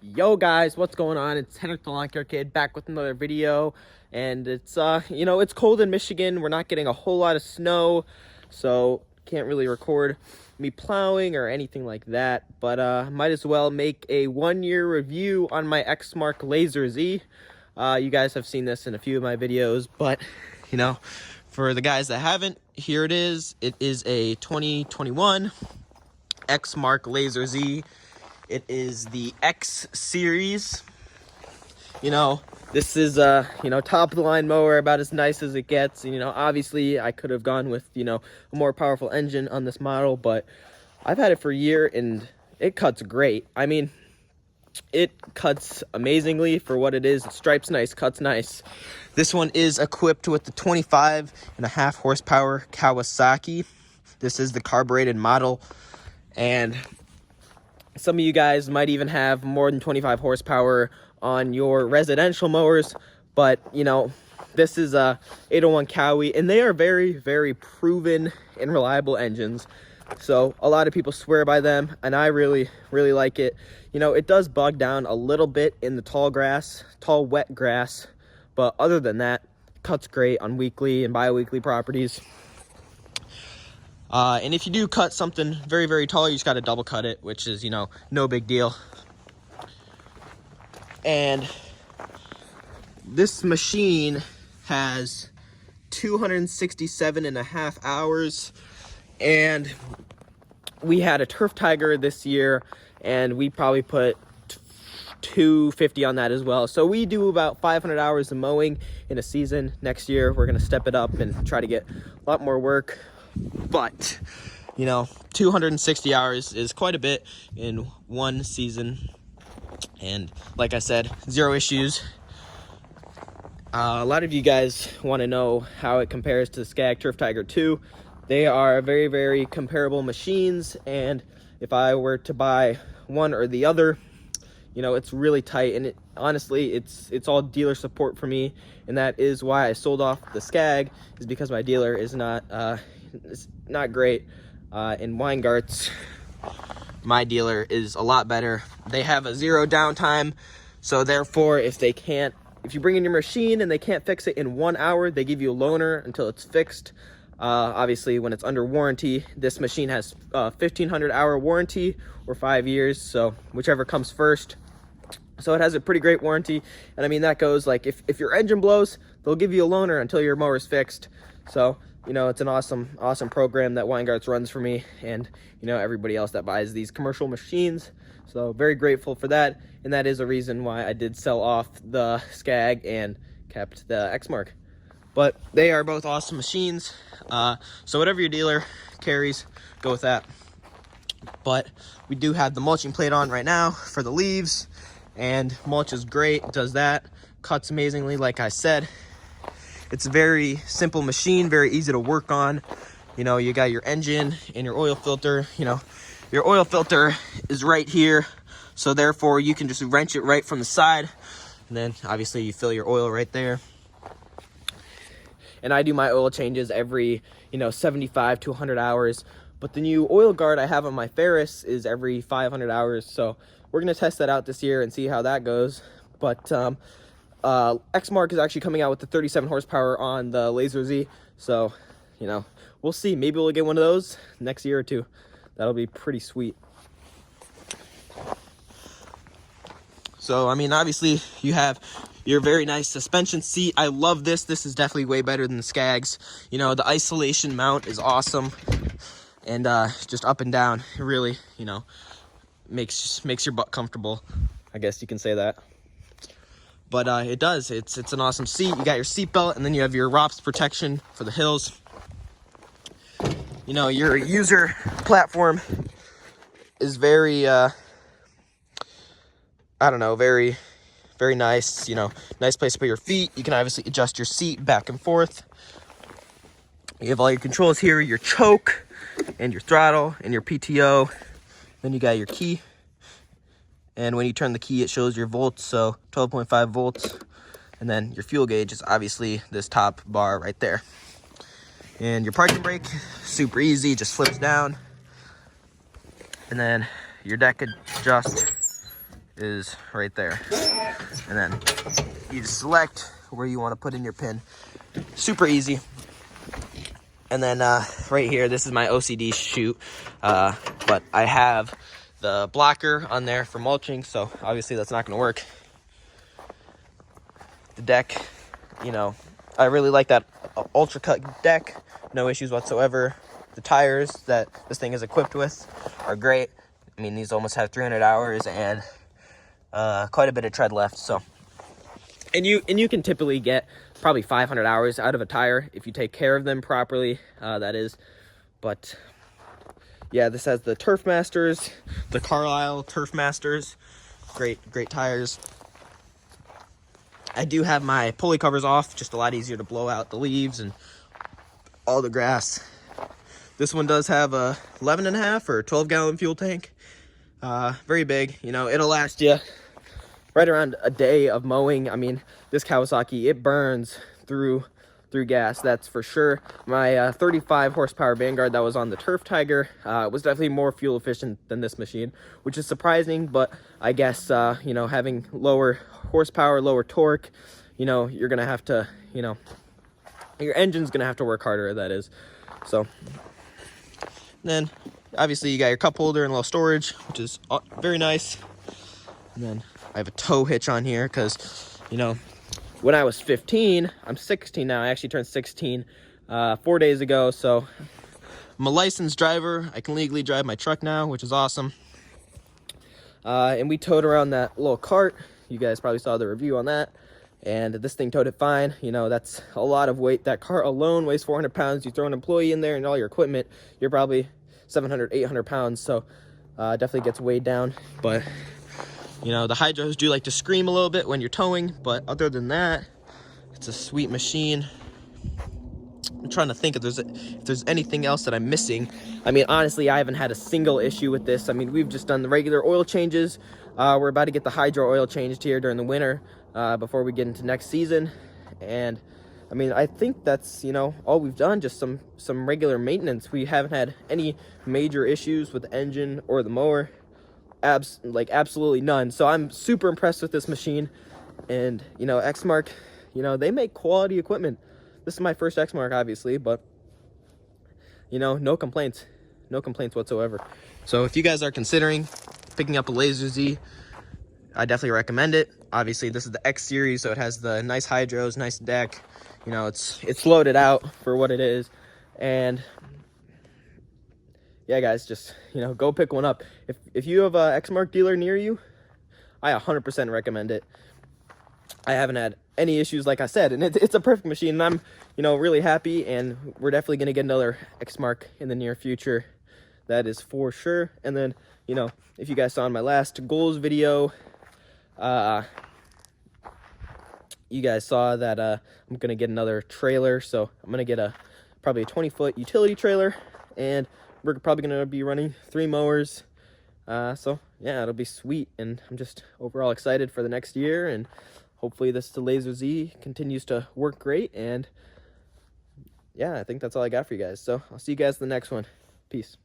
Yo guys, what's going on? It's Henrik the Lawn Care Kid back with another video, and it's it's cold in Michigan. We're not getting a whole lot of snow, so can't really record me plowing or anything like that, but might as well make a 1-year review on my Exmark Lazer Z. You guys have seen this in a few of my videos, but for the guys that haven't, here it is. It is a 2021 Exmark Lazer Z. It is the X-Series. This is top of the line mower, about as nice as it gets. Obviously I could have gone with a more powerful engine on this model, but I've had it for a year and it cuts great. I mean, it cuts amazingly for what it is. It stripes nice, cuts nice. This one is equipped with the 25.5 horsepower Kawasaki. This is the carbureted model, and some of you guys might even have more than 25 horsepower on your residential mowers, but this is a 801 Cowie, and they are very, very proven and reliable engines. So a lot of people swear by them, and I really, really like it. It does bog down a little bit in the tall wet grass, but other than that, it cuts great on weekly and bi-weekly properties. And if you do cut something very, very tall, you just got to double cut it, which is, no big deal. And this machine has 267.5 hours. And we had a Turf Tiger this year, and we probably put 250 on that as well. So we do about 500 hours of mowing in a season. Next year, we're going to step it up and try to get a lot more work. But 260 hours is quite a bit in one season, and like I said, 0 issues. A lot of you guys want to know how it compares to the Skag Turf Tiger 2. They are very, very comparable machines, and if I were to buy one or the other, it's really tight, and honestly it's all dealer support for me, and that is why I sold off the Skag, is because my dealer is it's not great. In Weingarts, my dealer is a lot better. They have a 0 downtime, so therefore if you bring in your machine and they can't fix it in 1 hour, they give you a loaner until it's fixed. Obviously when it's under warranty, this machine has 1,500 hour warranty or 5 years, so whichever comes first. So it has a pretty great warranty, and I mean that goes like if your engine blows, they'll give you a loaner until your mower's fixed. So it's an awesome program that Weingarts runs for me, and everybody else that buys these commercial machines. So very grateful for that, and that is a reason why I did sell off the Skag and kept the Exmark. But they are both awesome machines. So whatever your dealer carries, go with that. But we do have the mulching plate on right now for the leaves, and mulch is great. It does that, cuts amazingly, like I said. It's a very simple machine, very easy to work on. You got your engine and your oil filter. Your oil filter is right here, so therefore you can just wrench it right from the side, and then obviously you fill your oil right there. And I do my oil changes every 75 to 100 hours, but the new oil guard I have on my Ferris is every 500 hours. So we're gonna test that out this year and see how that goes. But Exmark is actually coming out with the 37 horsepower on the Lazer Z, so we'll see. Maybe we'll get one of those next year or two. That'll be pretty sweet. So I mean, obviously you have your very nice suspension seat. I love this. This is definitely way better than the Skags. The isolation mount is awesome, and just up and down, it really makes your butt comfortable, I guess you can say that. But it does. It's an awesome seat. You got your seat belt, and then you have your ROPS protection for the hills. Your user platform is very, very, very nice. Nice place to put your feet. You can obviously adjust your seat back and forth. You have all your controls here, your choke and your throttle and your PTO. Then you got your key. And when you turn the key, it shows your volts, so 12.5 volts. And then your fuel gauge is obviously this top bar right there. And your parking brake, super easy, just flips down. And then your deck adjust is right there. And then you just select where you want to put in your pin. Super easy. And then right here, this is my OCD chute, but I have the blocker on there for mulching, so obviously that's not going to work. The deck, you know, I really like that ultra cut deck, no issues whatsoever. The tires that this thing is equipped with are great. I mean, these almost have 300 hours and quite a bit of tread left. So, and you can typically get probably 500 hours out of a tire if you take care of them properly. That is, but yeah, this has the Turf Masters, the Carlisle Turf Masters. Great tires. I do have my pulley covers off, just a lot easier to blow out the leaves and all the grass. This one does have a 11.5 or 12-gallon fuel tank. Very big, you know, it'll last you right around a day of mowing. I mean, this Kawasaki, it burns through gas, that's for sure. My 35 horsepower Vanguard that was on the Turf Tiger was definitely more fuel efficient than this machine, which is surprising, but I guess, you know, having lower horsepower, lower torque, you know, you're gonna have to, you know, your engine's gonna have to work harder, that is. So then obviously you got your cup holder and a little storage, which is very nice. And then I have a tow hitch on here because, you know, when I was 15, I'm 16 now. I actually turned 16 4 days ago. So I'm a licensed driver. I can legally drive my truck now, which is awesome. And we towed around that little cart. You guys probably saw the review on that. And this thing towed it fine. You know, that's a lot of weight. That cart alone weighs 400 pounds. You throw an employee in there and all your equipment, you're probably 700, 800 pounds. So definitely gets weighed down. But you know, the hydros do like to scream a little bit when you're towing, but other than that, it's a sweet machine. I'm trying to think if there's anything else that I'm missing. I mean, honestly, I haven't had a single issue with this. I mean, we've just done the regular oil changes. We're about to get the hydro oil changed here during the winter before we get into next season. And I mean, I think that's, you know, all we've done, just some regular maintenance. We haven't had any major issues with the engine or the mower. Absolutely none. So I'm super impressed with this machine. And you know, Exmark, you know, they make quality equipment. This is my first Exmark, obviously, but you know, no complaints whatsoever. So if you guys are considering picking up a Lazer Z, I definitely recommend it. Obviously this is the X-Series, so it has the nice hydros, nice deck, you know, it's loaded out for what it is. And yeah, guys, just, you know, go pick one up. If you have a Exmark dealer near you, I 100% recommend it. I haven't had any issues, like I said, and it's a perfect machine, and I'm, you know, really happy, and we're definitely going to get another Exmark in the near future. That is for sure. And then, you know, if you guys saw in my last goals video, you guys saw that I'm going to get another trailer, so I'm going to get probably a 20-foot utility trailer, and we're probably going to be running 3 mowers. So yeah, it'll be sweet, and I'm just overall excited for the next year, and hopefully the Lazer Z continues to work great. And yeah, I think that's all I got for you guys. So I'll see you guys in the next one. Peace.